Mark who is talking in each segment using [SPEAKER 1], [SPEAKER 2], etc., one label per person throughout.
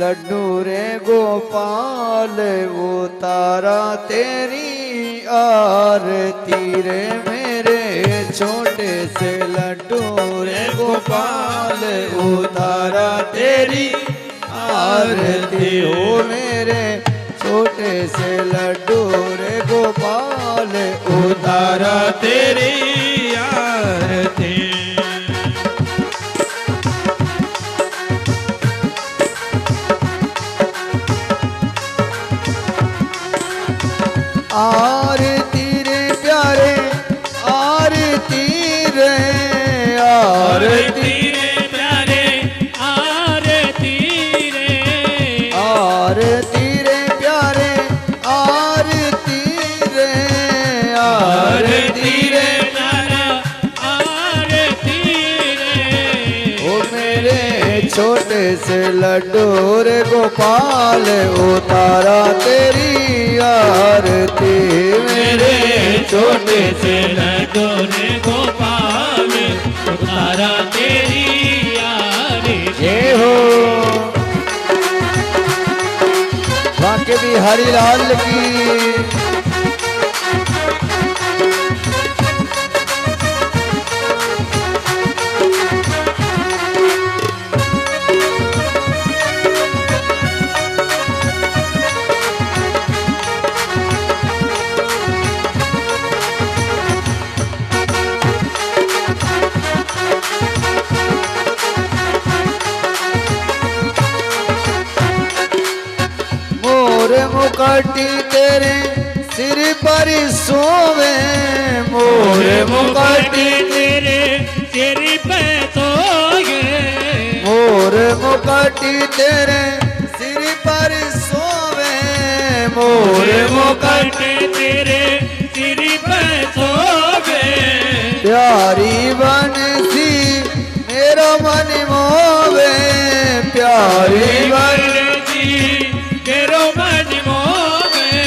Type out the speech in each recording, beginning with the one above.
[SPEAKER 1] लड्डू रे गोपाल उतारा तेरी आरती रे मेरे छोटे से लड्डू रे गोपाल उतारा तेरी आरती हो मेरे छोटे से लड्डू रे गोपाल उतारा तेरी आरती। आरती रे प्यारे आरती रे आरती
[SPEAKER 2] रे प्यारे आरती रे
[SPEAKER 1] आरती रे प्यारे आरती रे आरती रे
[SPEAKER 2] प्यारा आरती रे
[SPEAKER 1] ओ मेरे छोटे से लड्डू रे गोपाल उतारा तेरी आरती
[SPEAKER 2] मेरे छोटे से लड्डू रे गोपाल उतारा तेरी आरती।
[SPEAKER 1] जय हो बांके बिहारी लाल की। मोर मुकुटी तेरे सिर पर सोवे मोर मुकुटी
[SPEAKER 2] तेरे सिर पे सोए
[SPEAKER 1] मोर मुकुटी तेरे सिर पर सोवे मोर मुकुटी
[SPEAKER 2] तेरे सिर पे सोए
[SPEAKER 1] प्यारी बंसी मेरा मन मोवे प्यारी बंसी
[SPEAKER 2] मेरो मन मोहे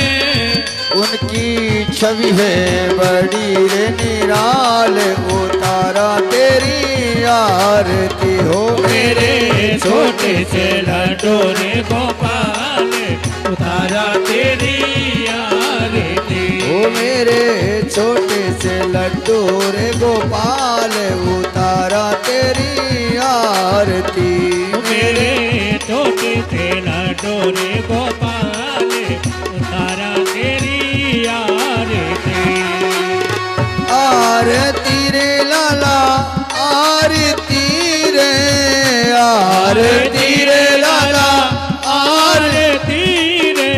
[SPEAKER 1] उनकी छवि है बड़ी रे निराल उतारा तेरी आरती हो
[SPEAKER 2] मेरे छोटे से लड्डू रे गोपाल उतारा तेरी आरती।
[SPEAKER 1] ओ मेरे छोटे से लड्डू रे गोपाल उतारा तेरी आरती
[SPEAKER 2] मेरे छोटे से लड्डू रे गोपाल उतारा तेरी आरती।
[SPEAKER 1] आरती रे लाला आरती रे आरती रे लाला
[SPEAKER 2] आरती रे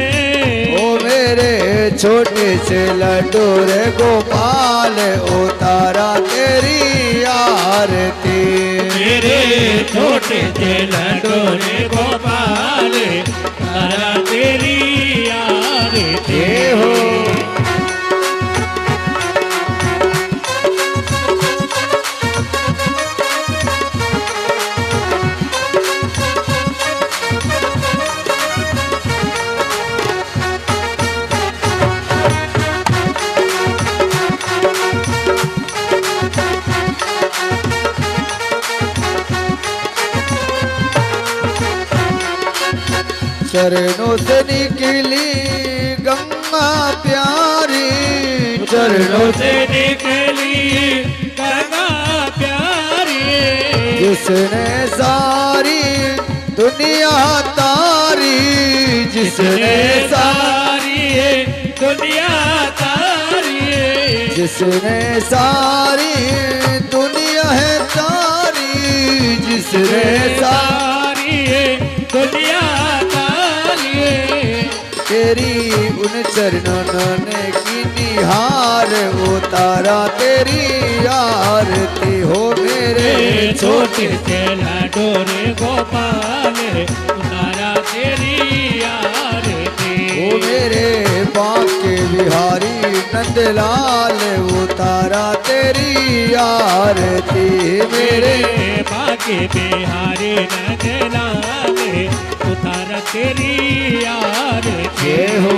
[SPEAKER 1] ओ मेरे छोटे से लड्डू रे गोपाल उतारा तेरी आरती
[SPEAKER 2] मेरे छोटे से लड्डू रे गोपाल उतारा तेरी आरती
[SPEAKER 1] हो। चरणों से निकली गंगा प्यारी
[SPEAKER 2] चरणों से निकली गंगा प्यारी
[SPEAKER 1] जिसने सारी दुनिया तारी जिसने
[SPEAKER 2] सारी दुनिया तारी
[SPEAKER 1] जिसने सारी दुनिया है तारी जिसने
[SPEAKER 2] सारी दुनिया
[SPEAKER 1] तेरी उन चरणों ने की निहार उतारा तेरी आरती हो मेरे
[SPEAKER 2] छोटे से लड्डू रे गोपाल उतारा तेरी आरती।
[SPEAKER 1] ओ मेरे बांके बिहारी नंदलाल उतारा तेरी आरती मेरे
[SPEAKER 2] बांके बिहारी नंदलाल उतारा तेरी आरती
[SPEAKER 1] हो।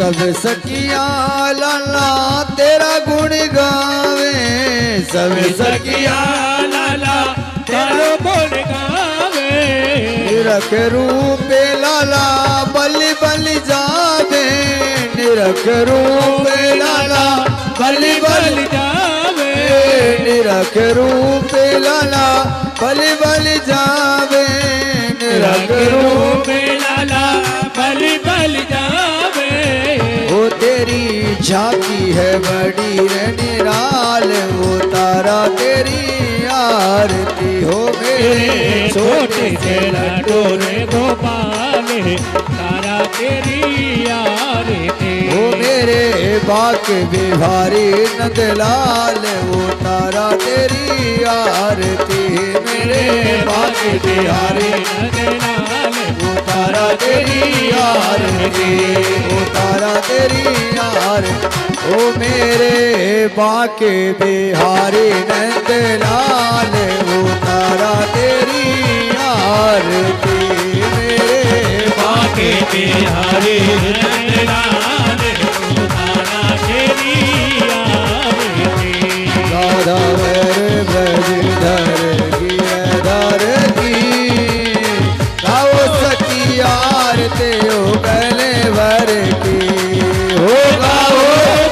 [SPEAKER 1] सब सखिया लाला तेरा गुण गावे, सब सखिया
[SPEAKER 2] लाला तेरा गुण गावे।
[SPEAKER 1] निरख रूप लाला बलि बलि जावे, निरख रूप लाला बलि बलि
[SPEAKER 2] जावे।
[SPEAKER 1] निरख रूप लाला बलि बलि जावे, निरख रूप
[SPEAKER 2] लाला बलि बलि जावे।
[SPEAKER 1] वो तेरी झांकी है बड़ी रे निराल, वो तारा तेरी आरती हो मेरे
[SPEAKER 2] छोटे से लडोरे गोपाल, तारा तेरी आरती।
[SPEAKER 1] वो मेरे बाक बिहारी नंदलाल, वो तारा तेरी आरती। मेरे बाक बिहारी
[SPEAKER 2] नंदलाल,
[SPEAKER 1] वो तारा तेरी आरती, वो तारा तेरी आरती। ओ मेरे बाके बिहारी नंदलाल, वो तारा तेरी आरती। मेरे
[SPEAKER 2] बाके बिहारी नंदलाल, तारा तेरी आरती।
[SPEAKER 1] राधावर ब्रजधर गिरधर की, गाओ सखी आरती हो गले वर की, हो गाओ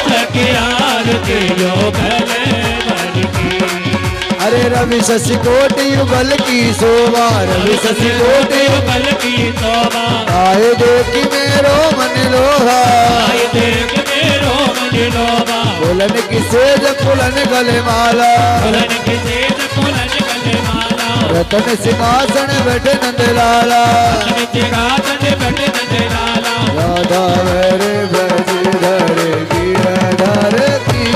[SPEAKER 2] सखी आरती हो गले वर की।
[SPEAKER 1] अरे रवि शशि कोटि युगल की शोभा, रवि शशि कोटि
[SPEAKER 2] युगल की शोभा।
[SPEAKER 1] आए देखी मेरो मन लोहा,
[SPEAKER 2] आए देख मेरो मन लोहा।
[SPEAKER 1] फुलन की सेज फुलन गले माला,
[SPEAKER 2] फुलन की सेज फुलन गले माला।
[SPEAKER 1] रतन सिंहासन बैठे नंदलाला,
[SPEAKER 2] रतन सिंहासन बैठे नंदलाला।
[SPEAKER 1] राधा मेरे ब्रजधर गिरधर की,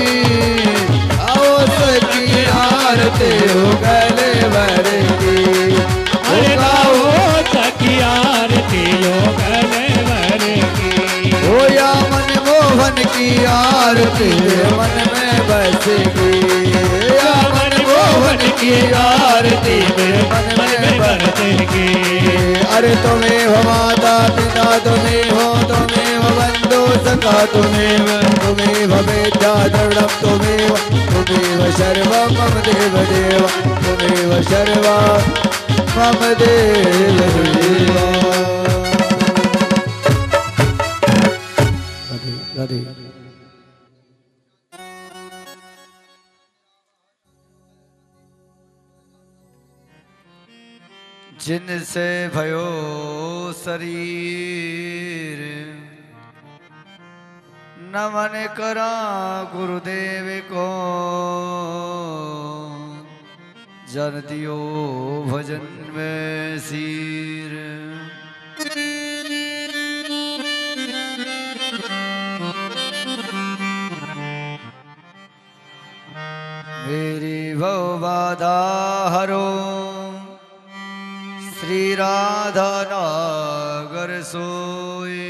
[SPEAKER 1] आओ सखी आरती हो गले वर की।
[SPEAKER 2] अरे गाओ सखी आरती हो गले वर की।
[SPEAKER 1] हो या मन मोहन की आरती मन में बसेगी, या मन मोहन की आरती मन में बसेगी। अरे तुम्हें हो माता पिता, तुम्हें हो बंधु सखा, तुम्हें भवेद्या दृढ़, तुम्हें शर्वम मम देव देव, तुम्हें शर्वा मम देव देवा। राधे राधे। जिनसे भयो शरीर, नमन करा गुरुदेव को, जन दियो भजन में सीर। मेरी भव बाधा हरो, श्री राधा नागर सोई,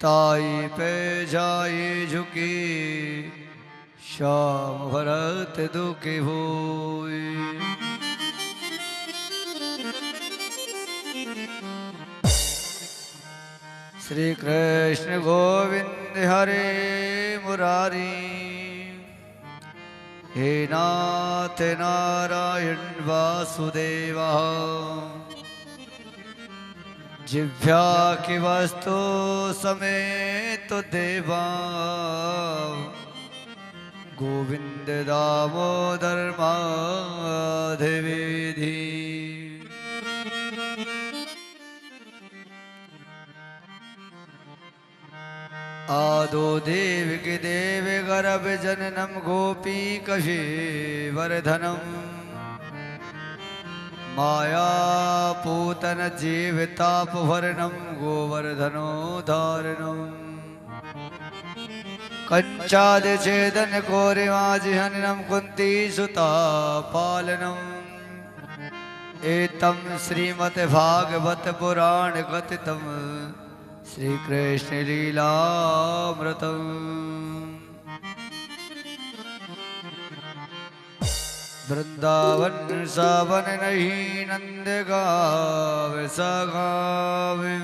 [SPEAKER 1] ताई पे जाए झुकी, श्याम भरत दुखी होई। श्री कृष्ण गोविंद हरे मुरारी, हे नाथ नारायण वासुदेवा। जिभ्या की वस्तु समेत देवा, गोविंद दामोदर माधवेधि। आदो देव के देव गर्भ जननम, गोपी कशे वर्धनम, माया पूतन जीवताप भरणम, गोवर्धनो धारणम। कंचाद छेदन कोरिमाजिहननम, कुंती सुता पालनम। एतम श्रीमद् भागवत पुराण कथितम, श्री कृष्ण लीलामृतम। वृंदावन सावन नहीं, नंद गावे सगावे,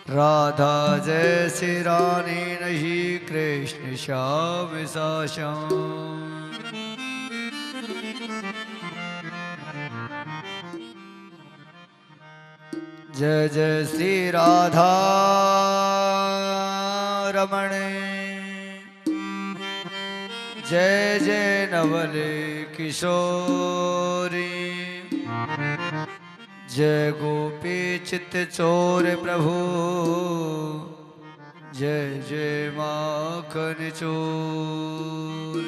[SPEAKER 1] राधा जैसी रानी नहीं, कृष्ण श्याम सा श्याम। जय जय श्री राधा रमण, जय जय नवल किशोरी, जय गोपी चित्त चोर प्रभु, जय जय माखन चोर।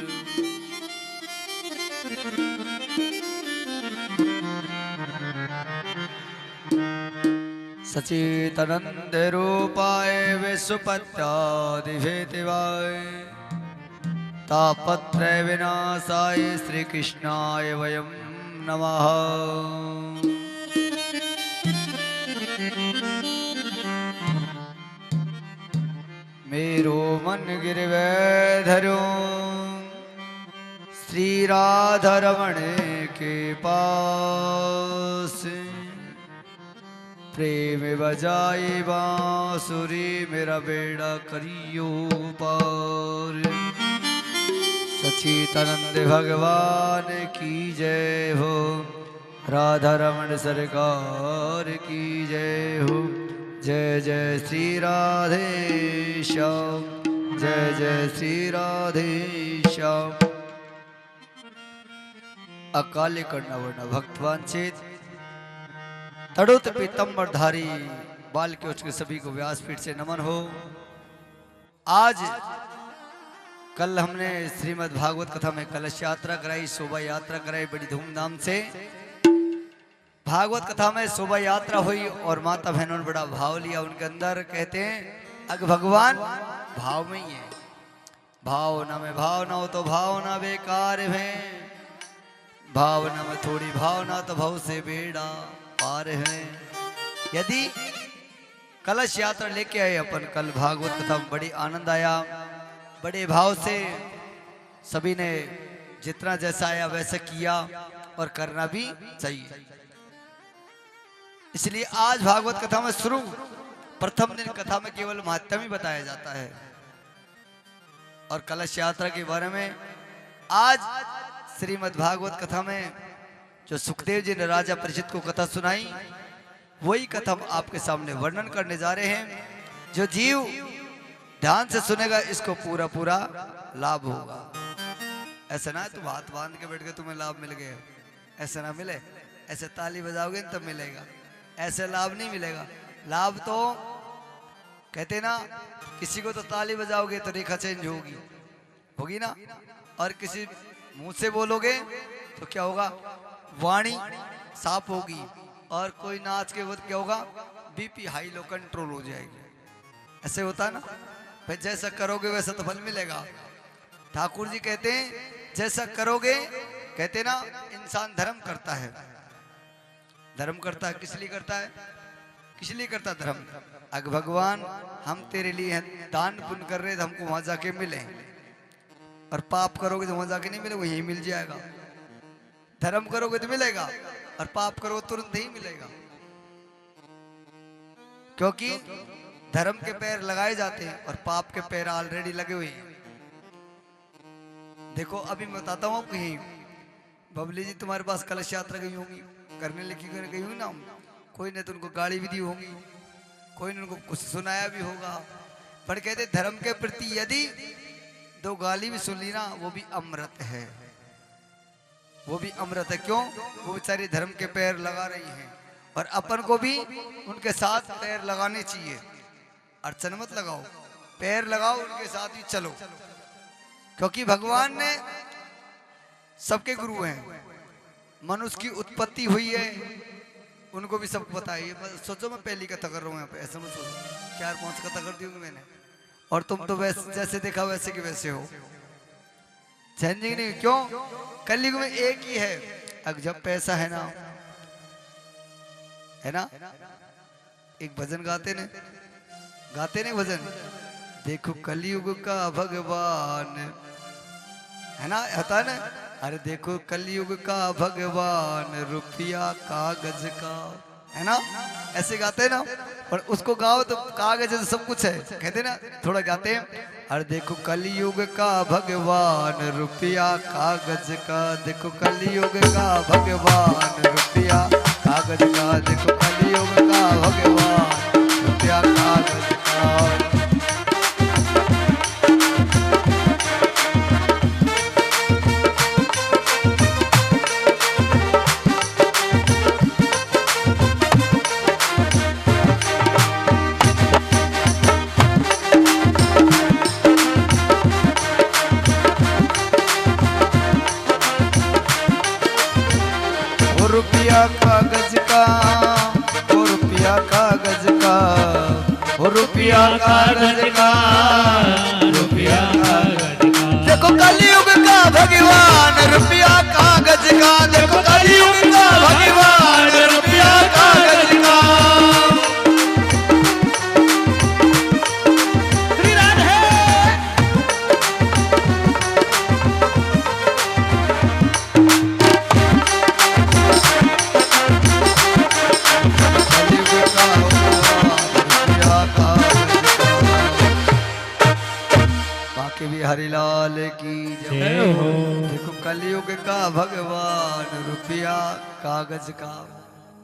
[SPEAKER 1] सचिदानंद रूपाय विश्वपत्यादिहेतवाय, तापत्रय विनाशाय श्री कृष्णाय वयं नमः। मेरो मन गिरवे धरो, श्री राधा रमण के पास, प्रेम बजाई बांसुरी, मेरा बेड़ा करियो पार। सच्चिदानंद भगवान की जय हो, राधा रमण सरकार की जय हो। जय जय श्री राधे श्याम, जय जय श्री राधे श्याम। अकाले कर्णवर्ण भक्तवांछित तड़ुत पीतम्बरधारी बाल के उच्च के सभी को व्यासपीठ से नमन हो। आज कल हमने श्रीमद् भागवत कथा में कलश यात्रा कराई, शोभा यात्रा कराई बड़ी धूमधाम से। भागवत कथा में शोभा यात्रा हुई और माता बहनों ने बड़ा भाव लिया उनके अंदर। कहते हैं अग भगवान भाव में ही है, भावना में भावना हो तो भावना बेकार है, भावना में थोड़ी भावना तो भाव से बेड़ा पार है। यदि कलश यात्रा लेके आए अपन कल भागवत कथा में, बड़ी आनंद आया, बड़े भाव से सभी ने जितना जैसा आया वैसा किया और करना भी चाहिए। इसलिए आज भागवत कथा में शुरू प्रथम दिन कथा में केवल महात्म्य ही बताया जाता है और कलश यात्रा के बारे में आज श्रीमद् भागवत कथा में जो सुखदेव जी ने राजा परीक्षित को कथा सुनाई, वही कथा हम आपके सामने वर्णन करने जा रहे हैं। जो जीव ध्यान से सुनेगा इसको पूरा पूरा लाभ होगा। ऐसा ना तुम हाथ बांध के बैठ के तुम्हें लाभ मिल गया, ऐसा ना मिले। ऐसे ताली बजाओगे तब मिलेगा, ऐसे लाभ नहीं मिलेगा। लाभ तो कहते ना, किसी को तो ताली बजाओगे तो रेखा चेंज होगी ना, और किसी मुंह से बोलोगे तो क्या होगा, वाणी साफ होगी, और कोई नाच के वक्त क्या होगा, बीपी हाई लो कंट्रोल हो जाएगी। ऐसे होता है ना, भाई जैसा करोगे वैसा तो फल मिलेगा। ठाकुर जी कहते हैं जैसा करोगे, कहते ना इंसान धर्म करता है। धर्म करता है किस लिए करता है, किस लिए करता धर्म? अग भगवान हम तेरे लिए दान पुण्य कर रहे, तो हमको वहां जाके मिले, और पाप करोगे तो वहां जाके नहीं मिलेगा, यही मिल जाएगा। धर्म करोगे तो मिलेगा, और पाप करोगे तुरंत ही मिलेगा, क्योंकि धर्म के पैर लगाए जाते हैं और पाप के पैर ऑलरेडी लगे हुए हैं। देखो अभी मैं बताता हूँ, कहीं बबली जी तुम्हारे पास कलश यात्रा गई होंगी, करने लेके गई हुई ना, कोई ने तो उनको गाली भी दी होगी, कोई ने उनको कुछ सुनाया भी होगा। पर कहते धर्म के प्रति यदि दो गाली भी सुन ली ना, वो भी अमृत है, वो भी अमृत है। क्यों? वो बेचारी धर्म के पैर लगा रही हैं, और अपन को भी उनके साथ पैर लगाने चाहिए। अड़चन मत लगाओ, पैर लगाओ, उनके साथ ही चलो, क्योंकि भगवान ने सबके गुरु हैं। मनुष्य की उत्पत्ति हुई है, उनको भी सबको पता है। सोचो मैं पहली कथा कर रहा हूँ यहाँ पे, ऐसा मत सोचो 4-5 कथा कर दी होंगी मैंने, और तुम तो वैसे जैसे देखा वैसे के वैसे हो, चेंजिंग नहीं। क्यों? कलयुग में एक ही है। अब जब पैसा है ना, एक भजन गाते ने भजन, देखो कलयुग का भगवान, है ना, होता है ना, अरे देखो कलयुग का भगवान, रुपया कागज का है ना, ऐसे गाते हैं ना। और उसको गाओ तो कागज से सब कुछ है, कहते ना, थोड़ा गाते हैं। और देखो कलयुग का भगवान रुपया कागज का, देखो कलयुग का भगवान रुपया कागज का, देखो कलयुग का भगवान रुपया कागज का। रुपया कागज का, ओ रुपया कागज का, ओ रुपया कागज का,
[SPEAKER 2] रुपया कागज का।
[SPEAKER 1] देखो कलयुग का भगवान रुपया कागज का, देखो कलयुग का भगवान रुपया कागज का।
[SPEAKER 2] श्री राधे।
[SPEAKER 1] कलयुग का भगवान रुपया कागज का। बाकी भी हरिलाल की
[SPEAKER 2] जय हो।
[SPEAKER 1] देखो कलयुग का भगवान रुपया कागज का।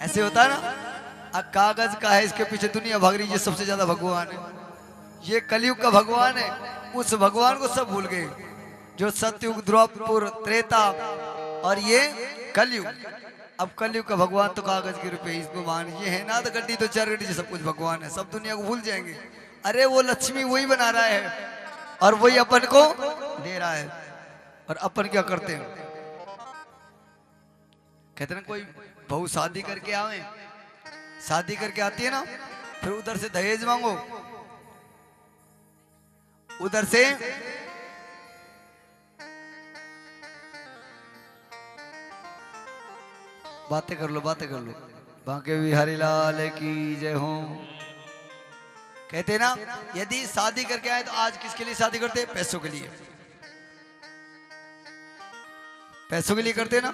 [SPEAKER 1] ऐसे होता है ना, अब कागज का है, इसके पीछे दुनिया भाग रही है, सबसे ज्यादा भगवान है, ये कलयुग का भगवान है। उस भगवान को सब भूल गए, जो सतयुग द्वापर त्रेता और ये कलयुग। अब कलयुग का भगवान तो कागज के रुपए, इसको मान ये है ना, तो गड्डी तो चार गड्डी, सब कुछ भगवान है, सब दुनिया को भूल जाएंगे। अरे वो लक्ष्मी वही बना रहा है और वही अपन को दे रहा है। और अपन क्या करते हैं, कहते हैं कोई बहू शादी करके आवे, शादी करके आती है ना, फिर उधर से दहेज मांगो, उधर से बातें कर लो, बातें कर लो। बांके बिहारी लाल की जय हो। कहते ना, यदि शादी करके आए तो आज किसके लिए शादी करते हैं? पैसों के लिए, पैसों के लिए करते ना।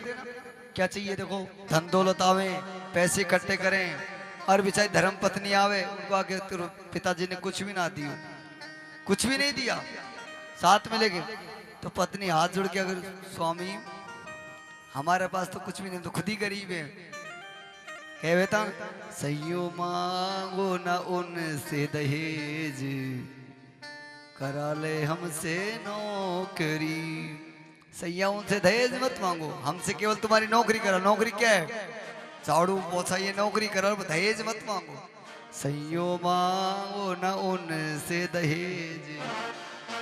[SPEAKER 1] क्या चाहिए, देखो धन दौलत आवे, पैसे इकट्ठे करें, और बेचारी धर्म पत्नी आवे, उनको आगे पिताजी ने कुछ भी ना दिया, कुछ भी नहीं दिया, साथ में लेके, तो पत्नी हाथ जोड़ के अगर स्वामी हमारे पास तो कुछ भी नहीं, तो खुद ही गरीब है, कह बेटा सैयो मांगो ना उनसे दहेज, करा ले हमसे नौकरी। सैया उनसे दहेज मत मांगो, हमसे केवल तुम्हारी नौकरी करा। नौकरी क्या है? झाड़ू पोछा, ये नौकरी करा, दहेज मत मांगो। सैयो मांगो ना उनसे दहेज,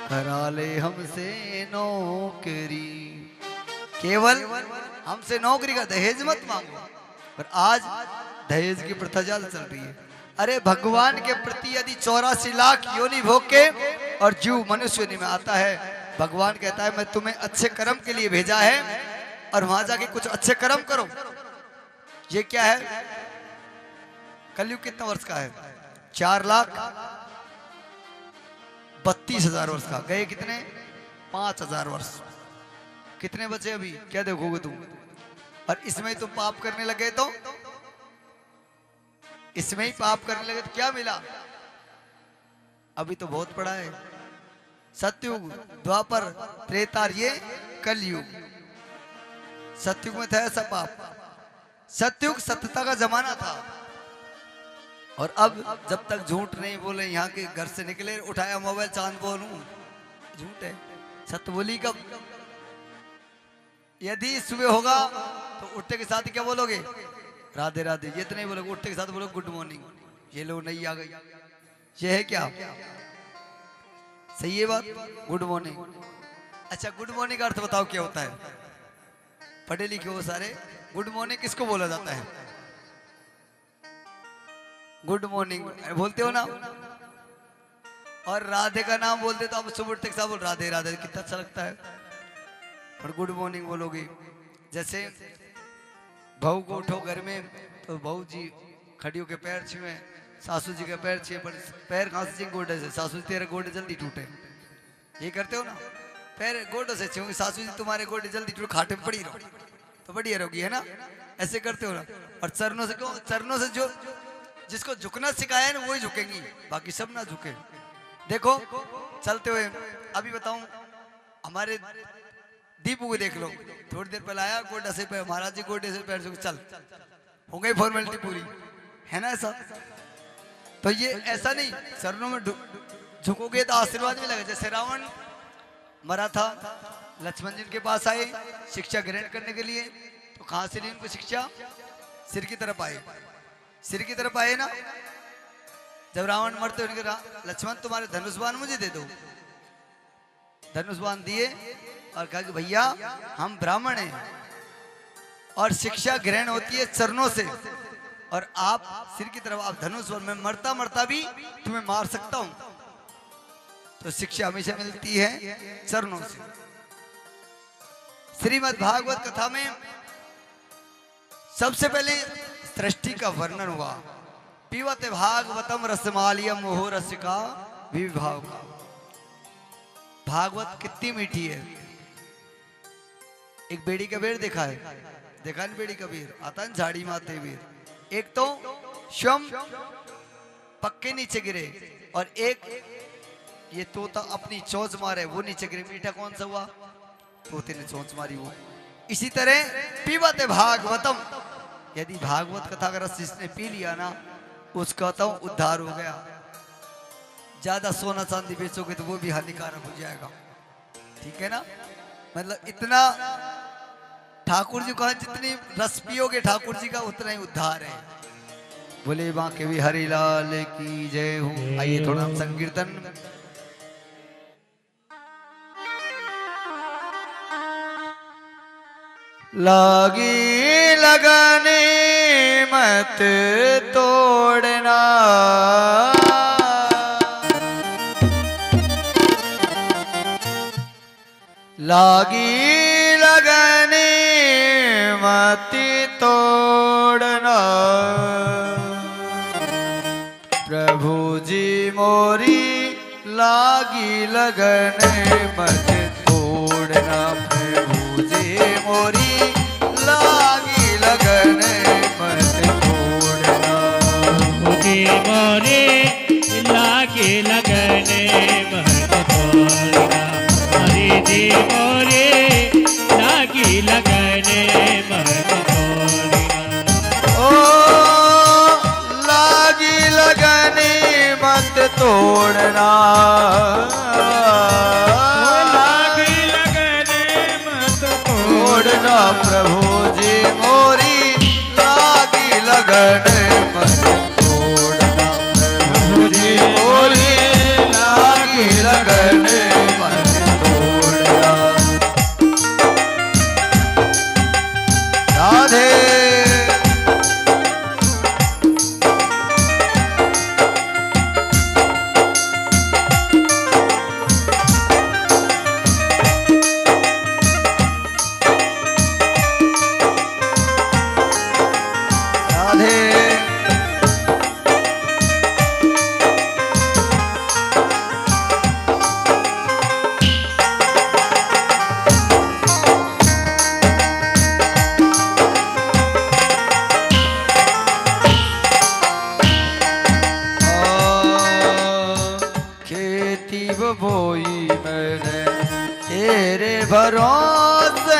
[SPEAKER 1] करा ले हमसे नौकरी। केवल हमसे नौकरी का, दहेज मत मांगो। पर आज दहेज की प्रथा ज्यादा चल रही है। अरे भगवान के प्रति यदि 84 लाख योनि भोग के और जीव मनुष्य योनि में आता है, भगवान कहता है मैं तुम्हें अच्छे कर्म के लिए भेजा है, और वहां जाके कुछ अच्छे कर्म करो। ये क्या है? कलयुग कितना वर्ष का है? 4,32,000 वर्ष का। गए कितने? 5,000 वर्ष। कितने बचे अभी? क्या देखोगे तुम? और इसमें तुम पाप करने लगे तो, इसमें ही पाप करने लगे तो क्या मिला? अभी तो बहुत पड़ा है। सतयुग, द्वापर, त्रेता, ये कलयुग। सतयुग में था ऐसा पाप। सतयुग सत्यता का जमाना था, और अब जब तक झूठ नहीं बोले, यहाँ के घर से निकले, उठाया मोबाइल, चांद बोलूं, झूठ है। सत्य बोली कब? यदि सुबह होगा तो उठते के साथ क्या बोलोगे? राधे राधे। ये तो नहीं बोलोगे, उठते के साथ बोलोगे गुड मॉर्निंग। ये लो नहीं आ गई, ये है क्या? सही है बात? Good morning. अच्छा, गुड मॉर्निंग का अर्थ बताओ क्या होता है? पढ़े लिखे हो सारे, गुड मॉर्निंग किसको बोला जाता है? गुड मॉर्निंग बोलते हो ना। और राधे का नाम बोलते तो आप सुबह उठते के साथ बोल राधे राधे, कितना अच्छा लगता है। और गुड मॉर्निंग बोलोगे, जैसे बहू को उठो घर में तो बहू जी खड़ी होके पैर छुए, सासू जी का पैर छुए, पर पैर कहाँ से छुए? गोडे से। सासू जी तेरे गोडे जल्दी टूटे, ये करते हो ना। पैर गोडों से छुए, सासू जी तुम्हारे गोडे जल्दी टूटे, खाटे में पड़ी रहो। तो तो बढ़िया रहोगी, है ना? ऐसे करते हो ना। और चरणों से क्यों? चरणों से जो जिसको झुकना सिखाया है ना वही झुकेंगी, बाकी सब ना झुके। देखो चलते हुए अभी बताऊं, हमारे दीपू को देख लो, थोड़ी देर पहले आया गोडा से पैर, महाराज जी गोडे से पैर झुक, चल हो गई फॉर्मेलिटी पूरी, है ना? ऐसा तो ये ऐसा नहीं, चरणों में झुकोगे तो आशीर्वाद भी लगेगा। जैसे रावण मरा था, लक्ष्मण जी के पास आए शिक्षा ग्रहण करने के लिए, तो कहां से ली उनको शिक्षा? सिर की तरफ आए, सिर की तरफ आए ना। जब रावण मरते उनके लक्ष्मण तुम्हारे धनुष बाण मुझे दे दो, धनुष बाण दिए और कहा कि भैया हम ब्राह्मण हैं और शिक्षा ग्रहण होती है चरणों से, और आप सिर की तरफ, आप धनुष बाण, मैं मरता मरता भी तुम्हें मार सकता हूं। तो शिक्षा हमेशा मिलती है चरणों से। श्रीमद् भागवत कथा में सबसे पहले सृष्टि का वर्णन हुआ। पीवत भागवतम रसमालियम मोह रसिका विभाव का। भागवत कितनी मीठी है। एक बेड़ी का बेर देखा है? देखा नहीं बेड़ी का बेर? आता है झाड़ी माते बेर। एक तो स्वयं पक्के नीचे गिरे और एक ये तोता अपनी चोंच मारे वो नीचे गिरे। मीठा कौन सा हुआ? तोते ने चोंच मारी वो। इसी तरह पीवत भागवतम, यदि भागवत कथा का रस जिसने पी लिया ना, उसका तो उद्धार हो गया। ज्यादा सोना चांदी बेचोगे तो वो भी हानिकारक हो जाएगा, ठीक है ना? मतलब इतना ठाकुर जी का जितनी रस पियोगे ठाकुर जी का उतना ही उद्धार है। बोले बांके भी हरि लाल की जय हो। आइए थोड़ा हम संकीर्तन। लागी लगने मत तोड़ना, लागी लगने मत तोड़ना, प्रभु जी मोरी लागी लगने मत तोड़ना, प्रभु जी मोरी लागी लगने मत तोड़ना,
[SPEAKER 2] मुझे मोरे लागे लगने मत तोड़ना, हरि जी मोरे लागी लगने मत तोड़ना।
[SPEAKER 1] ओ लागी लगने मत तोड़ना,
[SPEAKER 2] लागी लगने मत
[SPEAKER 1] तोड़ना, प्रभु जी मोरी लागी लगने मत तोड़ना, प्रभु जी मोरी लागी लगने मत तोड़ना। राधे बोई मैंने तेरे भरोसे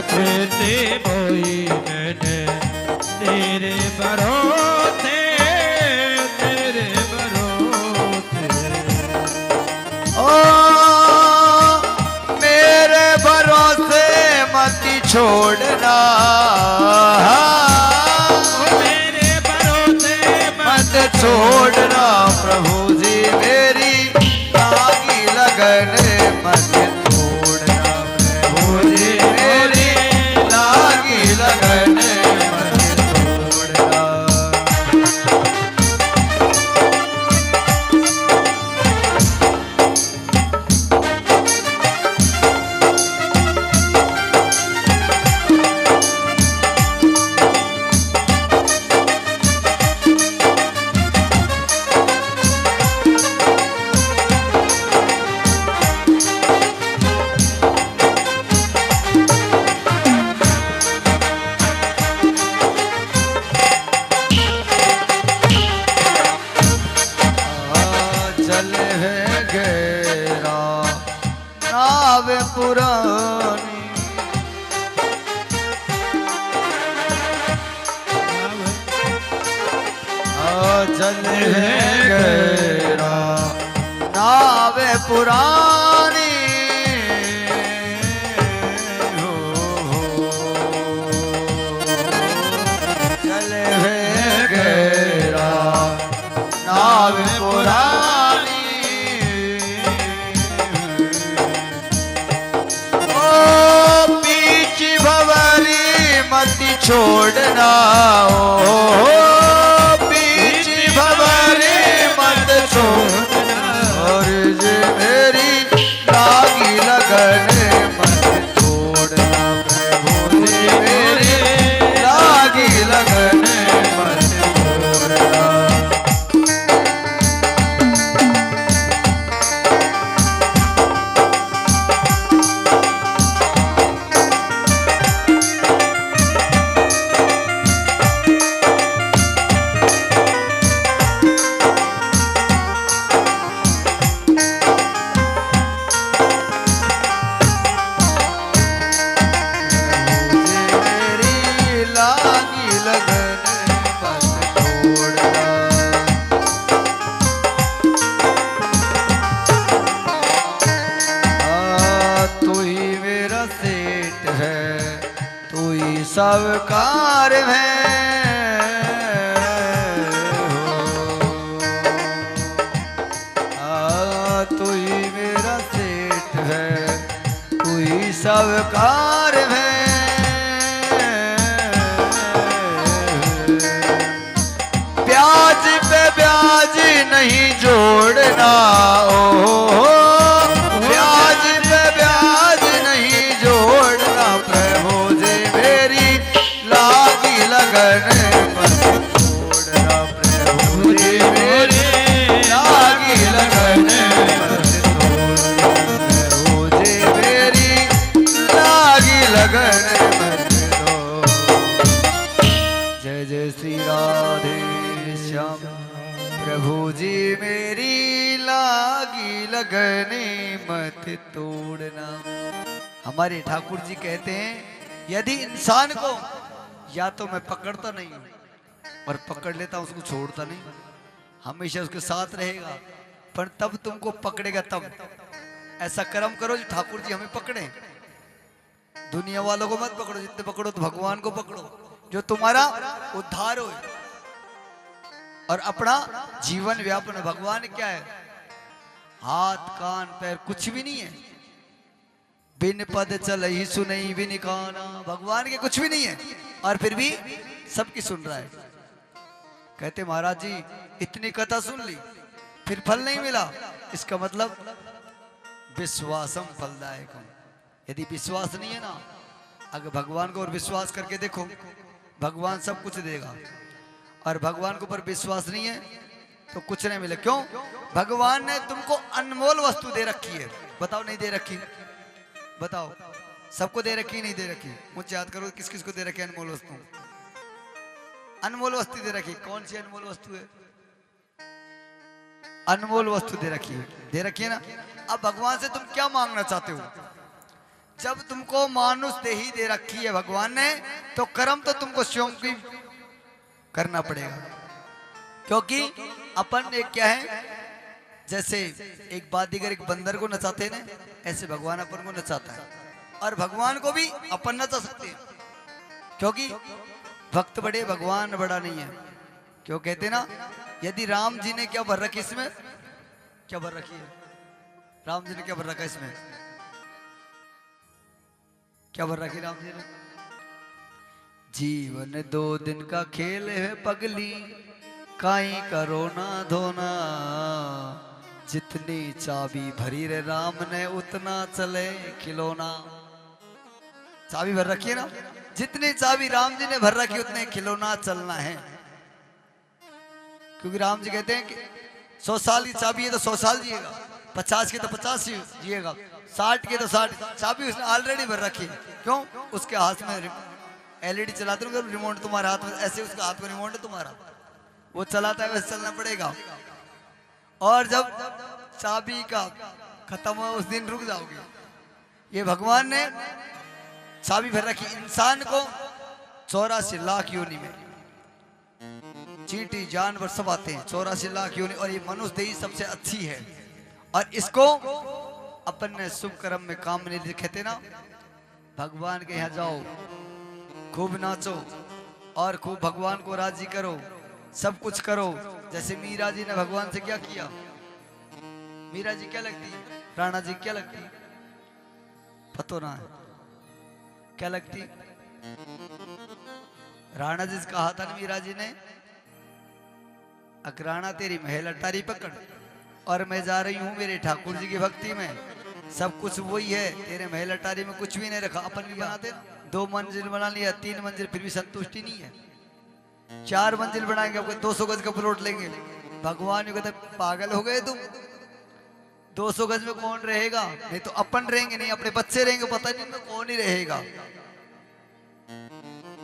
[SPEAKER 2] खेती बोई मैंने तेरे भरोसे, तेरे भरोसे।
[SPEAKER 1] ओ मेरे भरोसे मत छोड़ना, छोड़ना, प्रभु जी मेरी लागी लगने मत छोड़ना, प्रभु जी मेरी लागी लगने मत छोड़ना। चले गैरा नावे पुरानी चले गैरा नावे पुरानी मत छोड़ना ओ बीच भंवरे मत छोड़ना और जे मेरी लागी लगन मत छोड़ना प्रभु जे मेरी लागी लगन मत छोड़ना। सब कार है तू ही मेरा सेठ है तू ही सब कार है ब्याज पे ब्याज नहीं जोड़ना ओ ब्याज पे ब्याज नहीं जोड़ना प्रभु जी मेरी लागी लगन मत छोड़ना प्रभु जी मेरी लागी लगन मत छोड़ना प्रभु जी मेरी लागी लगन मत छोड़ना। जय जय श्री राधे श्याम प्रभु जी मेरी लागी लगने मत तोड़ना। हमारे ठाकुर जी कहते हैं यदि इंसान को या तो मैं पकड़ता नहीं और पकड़ लेता उसको छोड़ता नहीं, हमेशा उसके साथ रहेगा, पर तब तुमको पकड़ेगा तब। ऐसा कर्म करो जो ठाकुर जी हमें पकड़े। दुनिया वालों को मत पकड़ो, जितने पकड़ो तो भगवान को पकड़ो जो तुम्हारा उद्धार हो और अपना जीवन व्यापन। भगवान क्या है? हाथ कान पैर कुछ भी नहीं है, बिन पद चल ही सुनई बिन काना। भगवान के कुछ भी नहीं है और फिर भी सबकी सुन रहा है। कहते महाराज जी इतनी कथा सुन ली फिर फल नहीं मिला, इसका मतलब विश्वासम फलदायकम। यदि विश्वास नहीं है ना, अगर भगवान को और विश्वास करके देखो भगवान सब कुछ देगा, और भगवान के ऊपर विश्वास नहीं है तो कुछ नहीं मिले। क्यों? भगवान ने तुमको अनमोल वस्तु दे रखी है। बताओ नहीं दे रखी? बताओ सबको दे रखी नहीं दे रखी? मुझे याद करो किस किस को दे रखी अनमोल वस्तु? अनमोल वस्तु दे रखी। कौन सी अनमोल वस्तु है? अनमोल वस्तु दे रखी है, दे रखी है ना। अब भगवान से तुम क्या मांगना चाहते हो? जब तुमको मानुष देही दे रखी है भगवान ने, तो कर्म तो तुमको स्वयं की करना पड़ेगा। क्योंकि अपन एक क्या है, जैसे एक बादीगर एक बंदर को नचाते हैं ना, ऐसे भगवान अपन को नचाता है। और भगवान को भी अपन नचा सकते हैं, क्योंकि भक्त बड़े भगवान बड़ा नहीं है। क्यों कहते ना, यदि राम जी ने क्या भर रखी इसमें, क्या भर रखी है? राम जी ने क्या भर रखा इसमें? क्या भर रखी राम जी ने? जीवन 2 दिन का खेल है पगली, काई करो ना धोना। जितनी चाबी भरी रे राम ने उतना चले खिलौना। चाबी भर रखी है ना, जितनी चाबी राम जी ने भर रखी उतने खिलौना चलना है। क्योंकि राम जी कहते हैं कि 100 साल की चाबी है तो 100 साल जिएगा, 50 की तो 50 जिएगा, 60 की तो 60। चाबी उसने ऑलरेडी भर रखी। क्यों? उसके हाथ में एलईडी चलाते हो, रिमोट तुम्हारे हाथ में, ऐसे उसका हाथ में रिमोट है तुम्हारा, वो चलाता है वैसे चलना पड़ेगा। और जब चाबी का खत्म हो उस दिन रुक जाओगे। ये भगवान ने चाबी भर रखी इंसान को 84 लाख योनि में। चींटी जानवर सब आते हैं, 84 लाख योनि, और ये मनुष्य देही सबसे अच्छी है। और इसको अपन ने शुभ कर्म में काम नहीं लिखे थे ना, भगवान के यहाँ जाओ, खूब नाचो और खूब भगवान को राजी करो, सब कुछ करो। जैसे मीरा जी ने भगवान से क्या किया? मीरा जी क्या लगती है? राणा जी क्या लगती है? पतो ना है क्या लगती? राणा जी से कहा था ना मीरा जी ने, अकराना तेरी महल अटारी पकड़ और मैं जा रही हूँ मेरे ठाकुर जी की भक्ति में, सब कुछ वही है, तेरे महल अटारी में कुछ भी नहीं रखा। अपन भी बनाते ना, 2 मंजिल बना लिया, 3 मंजिल, फिर भी संतुष्टि नहीं है। 4 मंजिल बनाएंगे, आपको 200 गज का प्लॉट लेंगे। भगवान ये कहते पागल हो गए तुम, 200 गज में कौन रहेगा? नहीं तो अपन रहेंगे, नहीं अपने बच्चे रहेंगे, पता नहीं में कौन ही रहेगा।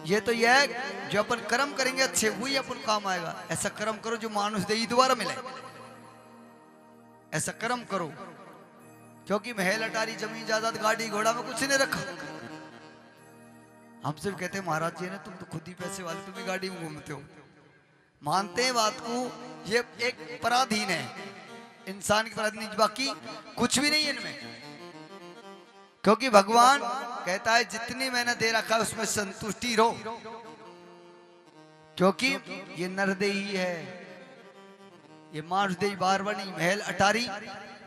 [SPEAKER 1] ये तो यह है जो अपन कर्म करेंगे अच्छे, वही अपन काम आएगा। ऐसा कर्म करो जो मानुष देही दोबारा मिले, ऐसा कर्म करो। क्योंकि महल अटारी जमीन जायदाद गाड़ी घोड़ा में कुछ नहीं रखा। हम सिर्फ कहते हैं महाराज जी ने तुम तो खुद ही पैसे वाले, तुम ही गाड़ी में घूमते हो। मानते हैं बात को, ये एक पराधीन है, इंसान की पराधीन, बाकी कुछ भी नहीं है इनमें। क्योंकि भगवान कहता है जितनी मैंने दे रखा है उसमें संतुष्टि रहो, क्योंकि ये नरदेही है, ये मानसदेही बारवनी महल अटारी,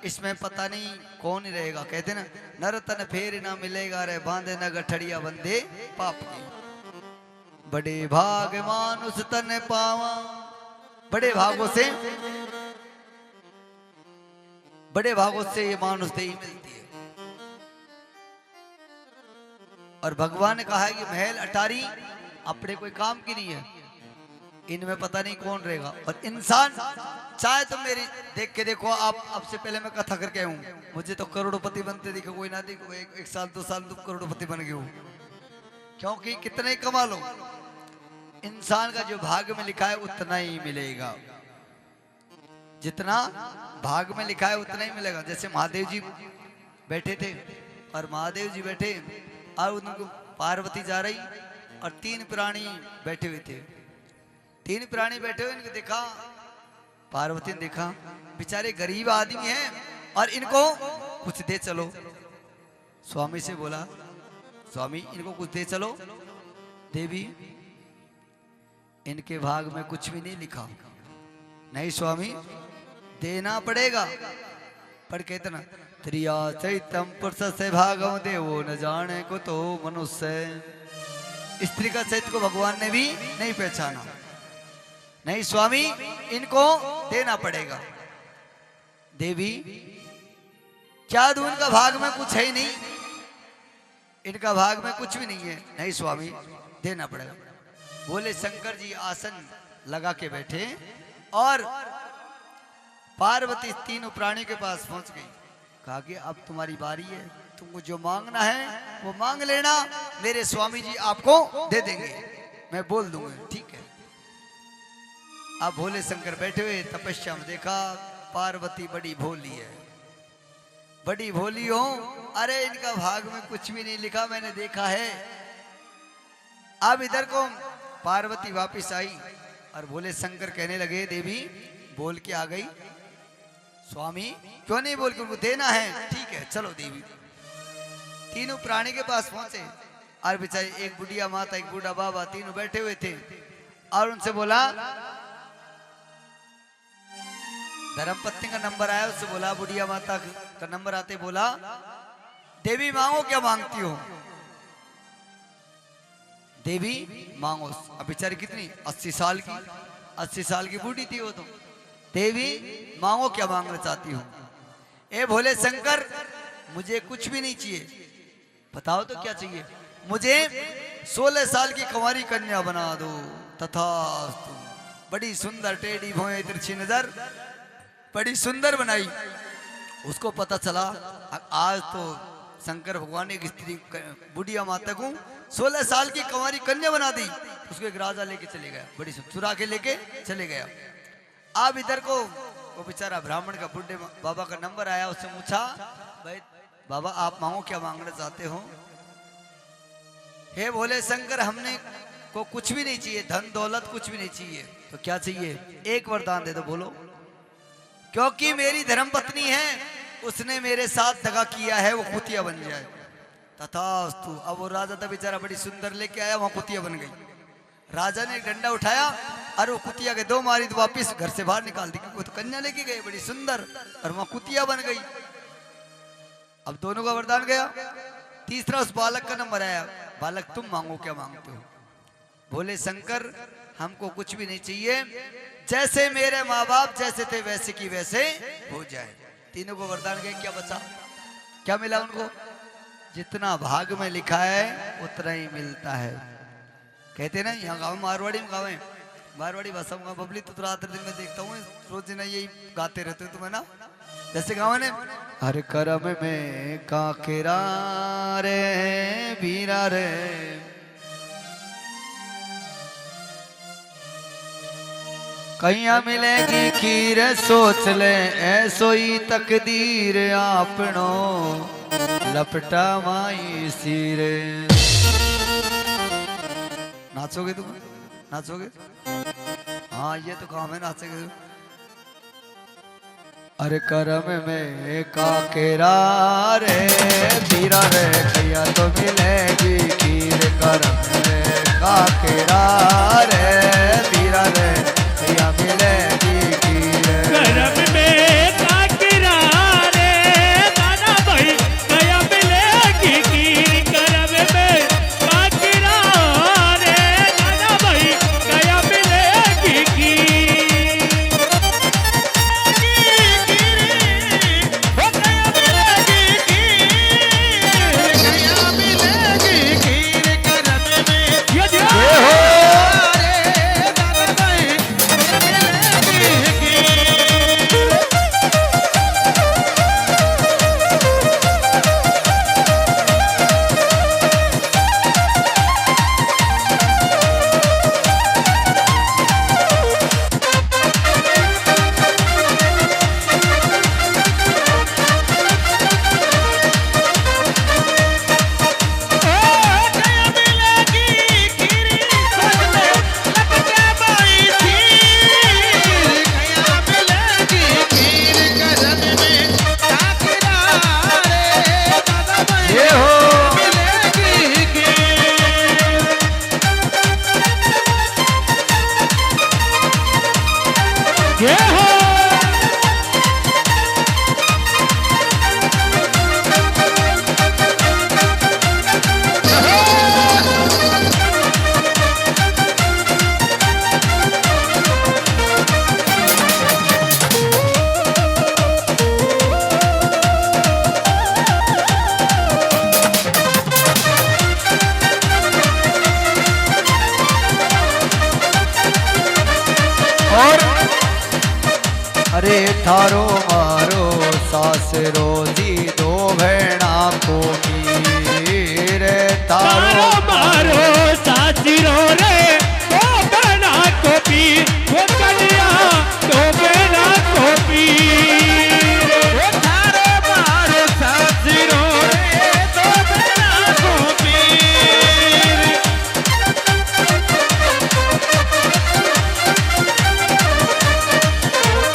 [SPEAKER 1] इसमें पता नहीं कौन ही रहेगा। कहते ना, नर तन फेर ना मिलेगा रे, बांधे न गठड़िया बंधे पाप की, बड़े भाग मानुष तन पावा। बड़े भागों से, बड़े भागों से ये मानुष देही मिलती है। और भगवान ने कहा है कि महल अटारी अपने कोई काम की नहीं है, इनमें पता नहीं कौन रहेगा। और इंसान चाहे तो मेरी देख के देखो, आप अब से पहले मैं कथा करके हूँ, मुझे तो करोड़पति बनते दिखो, कोई ना दिखो, एक साल 2 साल तुम करोड़पति बन गए हो। क्योंकि कितने ही कमा लो, इंसान का जो भाग्य में लिखा है उतना ही मिलेगा, जितना भाग में लिखा है उतना ही मिलेगा। जैसे महादेव जी बैठे थे, और महादेव जी बैठे और उनको पार्वती जा रही, और 3 प्राणी बैठे हुए थे। 3 प्राणी बैठे हुए, इनको देखा, पार्वती ने देखा, बेचारे गरीब आदमी हैं और इनको कुछ दे चलो। स्वामी से बोला, स्वामी इनको कुछ दे चलो। देवी इनके भाग में कुछ भी नहीं लिखा। नहीं स्वामी देना पड़ेगा। पर कहते ना, त्रिया चैतम पुरुष से भागव देवो न जाने को तो मनुष्य। स्त्री का चैत्य को भगवान ने भी नहीं पहचाना। नहीं स्वामी इनको देना पड़ेगा। देवी क्या दूं, इनका भाग में कुछ है ही नहीं, इनका भाग में कुछ भी नहीं है। नहीं स्वामी देना पड़ेगा। बोले शंकर जी आसन लगा के बैठे, और पार्वती 3 प्राणी के पास पहुंच गई। कहा कि अब तुम्हारी बारी है, तुमको जो मांगना है वो मांग लेना, मेरे स्वामी जी आपको दे देंगे, मैं बोल दूंगा। ठीक है। अब भोले शंकर बैठे हुए तपस्या में, देखा पार्वती बड़ी भोली है, बड़ी भोली हो। अरे इनका भाग में कुछ भी नहीं लिखा, मैंने देखा है। अब इधर को पार्वती वापस आई, और भोले शंकर कहने लगे, देवी बोल के आ गई। स्वामी क्यों नहीं बोल के, उनको देना है। ठीक है चलो। देवी 3 प्राणी के पास पहुंचे, और बेचारे एक बुढ़िया माता, एक बूढ़ा बाबा, तीनों बैठे हुए थे। और उनसे बोला, धर्मपत्नी का नंबर आया, उससे बोला, बुढ़िया माता का नंबर आते बोला, देवी मांगो क्या मांगती हो? देवी मांगो। अब बेचारी कितनी 80 साल की, 80 साल की बूढ़ी थी वो तो। देवी मांगो क्या मांगना चाहती हो? ए भोले शंकर मुझे कुछ भी नहीं चाहिए, बताओ तो क्या चाहिए? मुझे 16 साल की कुंवारी कन्या बना दो। तथास्तु। बड़ी सुंदर, टेढ़ी भौहें, तिरछी नजर, बड़ी सुंदर बनाई। उसको पता चला आज तो शंकर भगवान ने एक स्त्री बुढ़िया माता को 16 साल की कुंवारी कन्या बना दी। उसको एक राजा लेके चले गया, बड़ी चुरा के लेके चले गया। अब इधर को वो बेचारा ब्राह्मण का बुढ़े बाबा का नंबर आया, उससे पूछा, भाई बाबा आप मांगो क्या मांगना चाहते हो? हे भोले शंकर हमने को कुछ भी नहीं चाहिए, धन दौलत कुछ भी नहीं चाहिए, तो क्या चाहिए? एक वरदान दे दो, बोलो। क्योंकि मेरी धर्मपत्नी है, उसने मेरे साथ दगा किया है, वो कुतिया बन जाए। तथास्तु। अब वो राजा था बेचारा, बड़ी सुंदर लेके आया, वहां कुतिया बन गई। राजा ने एक डंडा उठाया और वो कुतिया के 2 मारी तो वापिस घर से बाहर निकाल दी, क्योंकि वो तो कन्या लेके गए बड़ी सुंदर, और वहां कुतिया बन गई। अब दोनों का वरदान गया। तीसरा उस बालक का नंबर आया। बालक तुम मांगो, क्या मांगते हो? बोले शंकर हमको कुछ भी नहीं चाहिए, जैसे मेरे माँ बाप जैसे थे वैसे की वैसे हो जाए। तीनों को वरदान गए। क्या बचा? क्या मिला उनको? जितना भाग में लिखा है उतना ही मिलता है। कहते ना यहाँ गाँव मारवाड़ी में गाँव है, मारवाड़ी भाषा में बबली तो रात दिन में देखता हूँ रोज ना यही गाते रहते हो तुम्हें ना। जैसे गाँव ने हर करम में काकेरा रे बीरा रे, कहिया मिलेगी खीर सोच ले, ऐसो ही तकदीर आपनो लपटा माई सिरे। नाचोगे तुम? नाचोगे? हाँ ये तो काम है, नाचोगे। अरे करम में काकेरा रे बीरा रे, कहिया तो मिलेगी खीर। करम में काकेरा रे बीरा रे, कहिया मिलेगी खीर।
[SPEAKER 2] करम में काकेरा रे दादा भाई, कहिया मिलेगी खीर। करम में काकेरा रे दादा भाई, कहिया मिलेगी खीर।
[SPEAKER 1] अरे थारो मारो सास रोजी, दो भेणा को मीर।
[SPEAKER 2] तारो मारो सासिरो रे, दो बहना को पीर। वो कन्या दो बहना को पीर। वो तारो मारो सासिरो रे, दो बहना को पीर।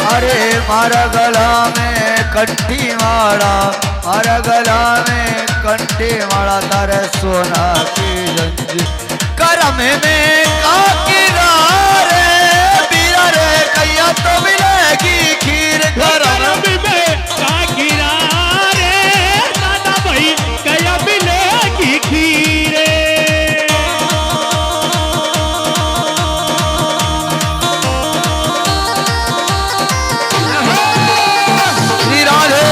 [SPEAKER 1] अरे मारा गला में कंठी मारा, मारा गला में कंठी मारा, तारे सोना की जंजीर। करम में काकेरा रे बीरा रे, कहिया तो मिलेगी खीर।
[SPEAKER 2] करम में काकेरा रे दादा भाई, कहिया मिलेगी खीर।
[SPEAKER 1] श्री राधे।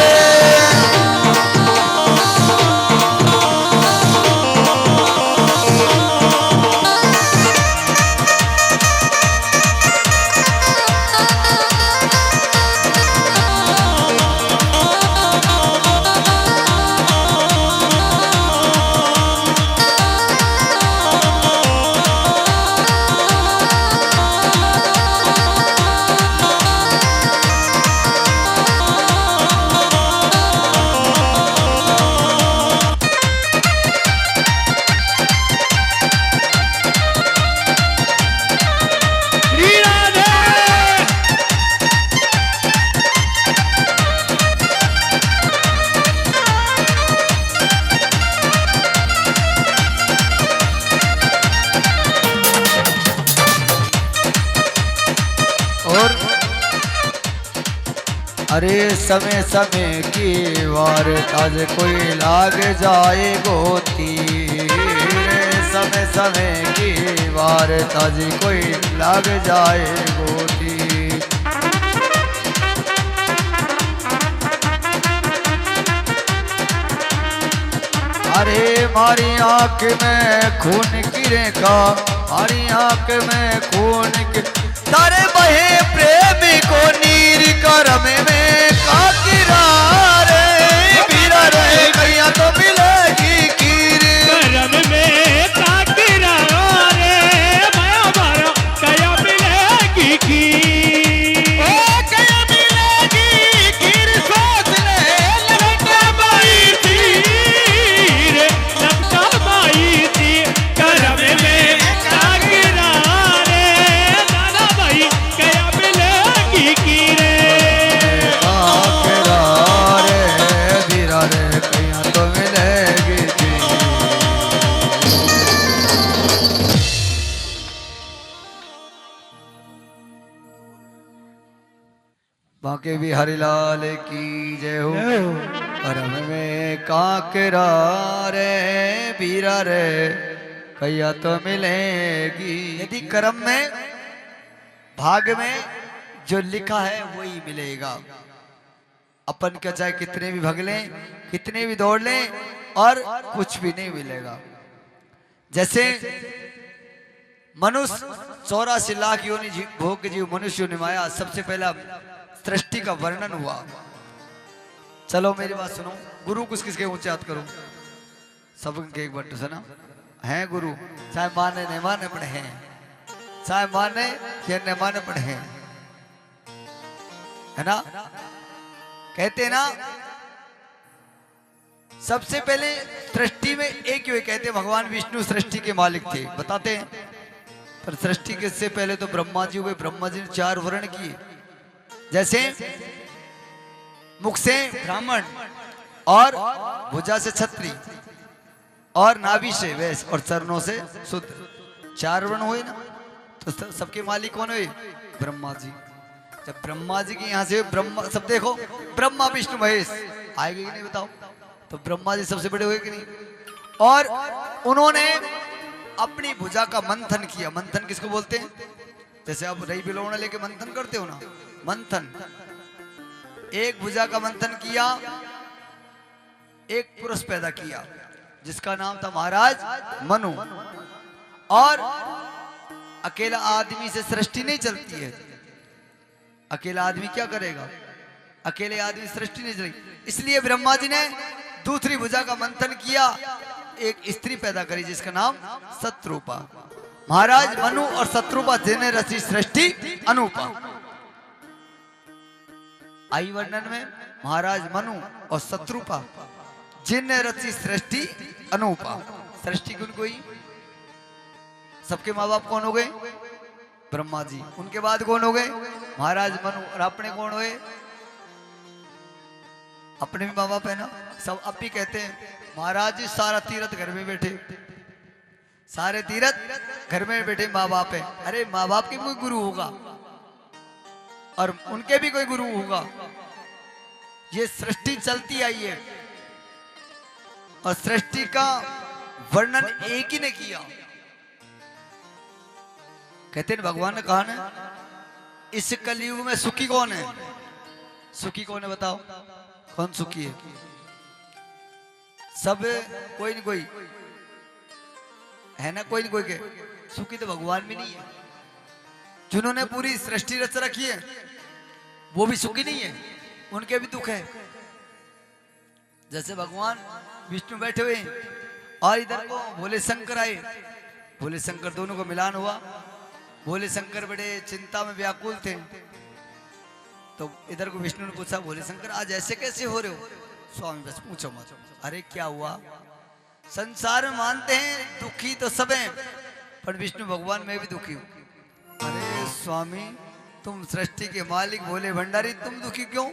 [SPEAKER 1] अरे समय समय की वार ताज कोई लाग जाए गोती रे, समय समय की वार ताज कोई लाग जाए गोती। अरे मारी आंख में खून गिरे का, मारी आंख में खून के तारे बहे प्रेमी को नीर करम में का गिरा रे बीरा रे कैया तो मिलेगी खीर
[SPEAKER 2] करम में का गिरा रे माया मारा कया मिलेगी खीर।
[SPEAKER 1] ओ कैया मिलेगी खीर सोच ले
[SPEAKER 2] लंका माई थी रे, लंका माई थी। करम में का गिरा रे नाना भाई कया मिलेगी खीर।
[SPEAKER 1] आखिरा रे बीरा रे कैया तो मिलेगी खीर। बाके भी हरिलाल की जय हो। करम में काकरा रे बीरा रे कैया तो मिलेगी। यदि कर्म में भाग में जो लिखा है वही मिलेगा। अपन क्या चाहे कितने भी भाग लें, कितने भी दौड़ लें और कुछ भी नहीं मिलेगा। जैसे मनुष्य 84 लाख योनि भोग के जीव मनुष्य निमाया, सबसे पहला सृष्टि का वर्णन हुआ। चलो मेरी बात सुनो, गुरु किस किसके ऊंचे हाथ करो, सबके एक बार सुना है गुरु, चाहे माने नहीं माने पड़े हैं, चाहे माने या न माने पड़े हैं, है ना। कहते हैं ना सबसे पहले सृष्टि में एक ही कहते हैं भगवान विष्णु सृष्टि के मालिक थे, बताते हैं। पर सृष्टि के से पहले तो ब्रह्मा जी हुए। ब्रह्मा जी ने 4 वर्ण किए, जैसे मुख से ब्राह्मण और भुजा से क्षत्रिय और नाभि से वैश्य और चरणों से शूद्र, 4 वर्ण हुए ना। तो सबके मालिक कौन हुए? ब्रह्मा जी। जब ब्रह्मा जी के यहाँ से ब्रह्मा, सब देखो ब्रह्मा विष्णु महेश आएगी कि नहीं बताओ, तो ब्रह्मा जी सबसे बड़े हुए कि नहीं। और उन्होंने अपनी भुजा का मंथन किया। मंथन किसको बोलते हैं? जैसे आप रई बिलोना लेके मंथन करते हो ना, मंथन। एक भुजा का मंथन किया, एक पुरुष पैदा किया जिसका नाम था महाराज मनु। और अकेला आदमी से सृष्टि नहीं चलती है, अकेला आदमी क्या करेगा, अकेले आदमी सृष्टि नहीं चलेगी। इसलिए ब्रह्मा जी ने दूसरी भुजा का मंथन किया, एक स्त्री पैदा करी जिसका नाम शत्रुपा। महाराज मनु और शत्रुपा जिन्हें रची सृष्टि अनूपा। आई वर्णन में महाराज मनु और शत्रुपा जिन्हें रची सृष्टि अनूपा। सृष्टि किन कोई, सबके माँ बाप कौन हो गए? ब्रह्मा जी। उनके बाद कौन हो गए? महाराज मनु। और अपने कौन हुए? अपने भी माँ बाप है ना। सब अब भी कहते हैं महाराज जी सारा तीर्थ घर में बैठे, सारे तीर्थ घर में बैठे माँ बाप है। अरे माँ बाप के भी कोई गुरु होगा और उनके भी कोई गुरु होगा। ये सृष्टि चलती आई है और सृष्टि का वर्णन एक ही ने किया। कहते हैं भगवान ने कहा ना, इस कलयुग में सुखी कौन है? सुखी कौन है बताओ, कौन सुखी है? सब कोई न कोई है ना, कोई न कोई के सुखी तो भगवान भी नहीं है। जिन्होंने पूरी सृष्टि रच रखी है वो भी सुखी नहीं है, उनके भी दुख है। जैसे भगवान विष्णु बैठे हुए और इधर को भोले शंकर आए, भोले शंकर दोनों को मिलान हुआ। भोले शंकर बड़े चिंता में व्याकुल थे, तो इधर को विष्णु ने पूछा भोले शंकर आज ऐसे कैसे हो रहे हो? स्वामी बस पूछो मत। अरे क्या हुआ? संसार में मानते हैं दुखी तो सब हैं, पर विष्णु भगवान मैं भी दुखी हूं। अरे स्वामी तुम सृष्टि के मालिक भोले भंडारी, तुम दुखी क्यों?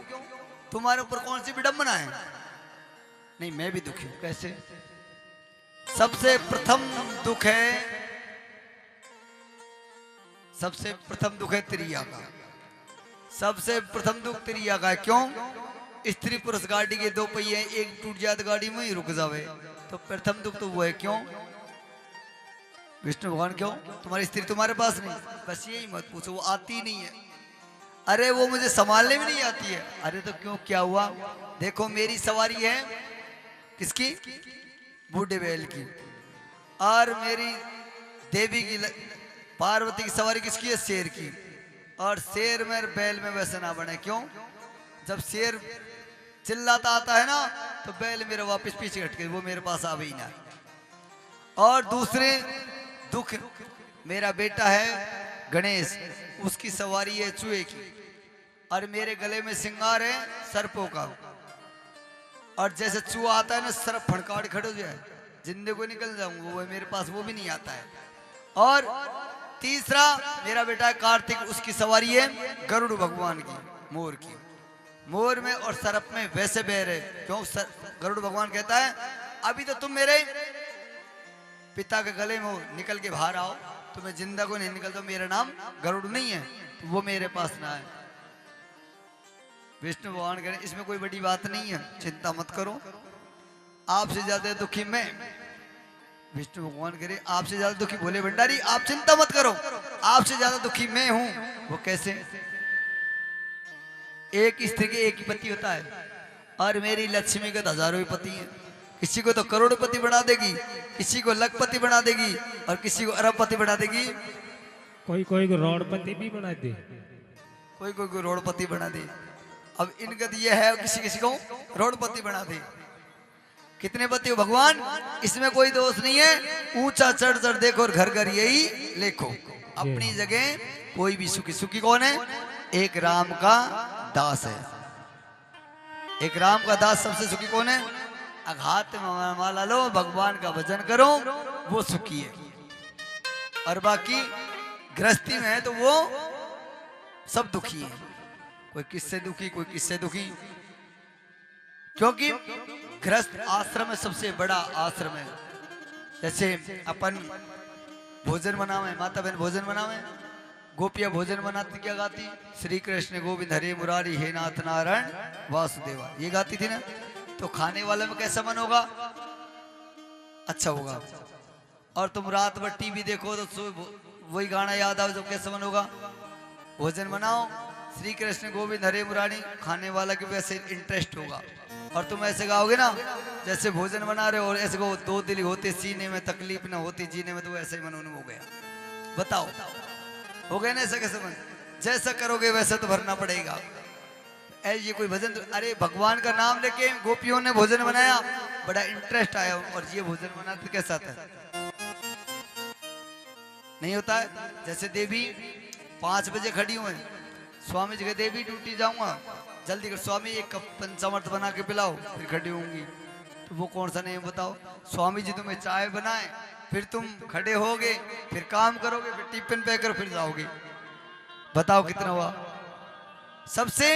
[SPEAKER 1] तुम्हारे ऊपर कौन सी विडंबना है? नहीं मैं भी दुखी हूं। कैसे? सबसे प्रथम दुख है, सबसे प्रथम दुख है त्रिया का। सबसे प्रथम दुख त्रिया का है। क्यों? स्त्री पुरुष गाड़ी के दो पहिए हैं, एक टूट जाए तो गाड़ी में ही रुक जावे, तो प्रथम दुख तो वो है। क्यों? विष्णु भगवान क्यों? तुम्हारी स्त्री तुम्हारे पास नहीं, बस यही मत पूछो, वो आती नहीं है। अरे वो मुझे संभालने में नहीं आती है। अरे तो क्यों, क्या हुआ? देखो मेरी सवारी है किसकी? बूढ़े बैल की। और मेरी देवी की पार्वती की सवारी किसकी है? शेर की। और शेर में बैल में वैसे ना बने। क्यों? जब शेर चिल्लाता आता है ना तो बैल मेरा वापस पीछे हट के वो मेरे पास आवे ही ना। और दूसरे दुख, मेरा बेटा है गणेश, उसकी सवारी है चूहे की। और मेरे गले में सिंगार है सर्पों का। और जैसे चूहा आता है ना, सर्प फड़काड़ खड़े हो जाए, जिंदे को निकल जाऊंगा, वो मेरे पास वो भी नहीं आता है। और तीसरा मेरा बेटा है कार्तिक, उसकी सवारी है गरुड़ भगवान की, मोर की। मोर में और सर्प में वैसे बैर है। क्यों? गरुड़ भगवान कहता है अभी तो तुम मेरे पिता के गले में निकल के बाहर आओ, तुम्हें जिंदा को नहीं निकलता, मेरा नाम गरुड़ नहीं है, तो वो मेरे पास ना है। विष्णु भगवान कह रहे इसमें कोई बड़ी बात नहीं है, चिंता मत करो, आपसे ज्यादा दुखी मैं। विष्णु भगवान कह रहे आपसे ज्यादा दुखी भोले भंडारी, आप चिंता मत करो, आपसे ज्यादा दुखी मैं हूं। वो कैसे? एक स्त्री के एक ही पति होता है, और मेरी लक्ष्मी के हजारों ही पति हैं। किसी को तो करोड़पति बना देगी, किसी को लखपति बना देगी, और किसी को अरबपति बना देगी,
[SPEAKER 2] कोई कोई को रोडपति भी बना दे,
[SPEAKER 1] कोई कोई को रोडपति बना दे। अब इनका तो यह है किसी किसी को रोडपति बना दे। कितने पति हो भगवान? इसमें कोई दोष नहीं है। ऊंचा चढ़ चढ़ देखो और घर घर यही लेखो। अपनी जगह कोई भी सुखी। सुखी कौन है? एक राम का दास है। एक राम का दास सबसे सुखी कौन है? अघात में माला लो, भगवान का भजन करो, वो सुखी है। और बाकी गृहस्थी में है तो वो सब दुखी है। कोई किससे दुखी, कोई किससे दुखी। क्योंकि गृहस्थ आश्रम है, सबसे बड़ा आश्रम है। जैसे अपन भोजन बनावे, माता बहन भोजन बनावे, गोपियां भोजन बनाती क्या गाती? श्री कृष्ण गोविंद हरे मुरारी हे नाथ नारायण वासुदेवा, ये गाती थी ना। तो खाने वाले में कैसा मन होगा? अच्छा होगा। और तुम रात भर टीवी देखो तो वही गाना याद आओ, तो कैसा मन होगा? भोजन बनाओ श्री कृष्ण गोविंद हरे मुरारी, खाने वाला के वैसे इंटरेस्ट होगा। और तुम ऐसे गाओगे ना जैसे भोजन बना रहे हो, और ऐसे को दो दिल होते सीने में, तकलीफ ना होती जीने में, तो ऐसे ही मन हो गया। बताओ हो गया ना? ऐसा कैसे मन? जैसा करोगे वैसा तो भरना पड़ेगा। ये कोई भजन? अरे भगवान का नाम लेके गोपियों ने भोजन बनाया, बड़ा इंटरेस्ट आया, और ये भोजन बना तो कैसा था? नहीं होता है। जैसे देवी 5 बजे खड़ी हुए, स्वामी जी के देवी ड्यूटी जाऊंगा, जल्दी कर स्वामी, एक कप पंचामृत बना के पिलाओ, फिर खड़ी होंगी। तो वो कौन सा नहीं बताओ? स्वामी जी तुम्हें चाय बनाए, फिर तुम खड़े होगे, फिर काम करोगे, फिर टिफिन पैक करो, फिर जाओगे। बताओ कितना हुआ? सबसे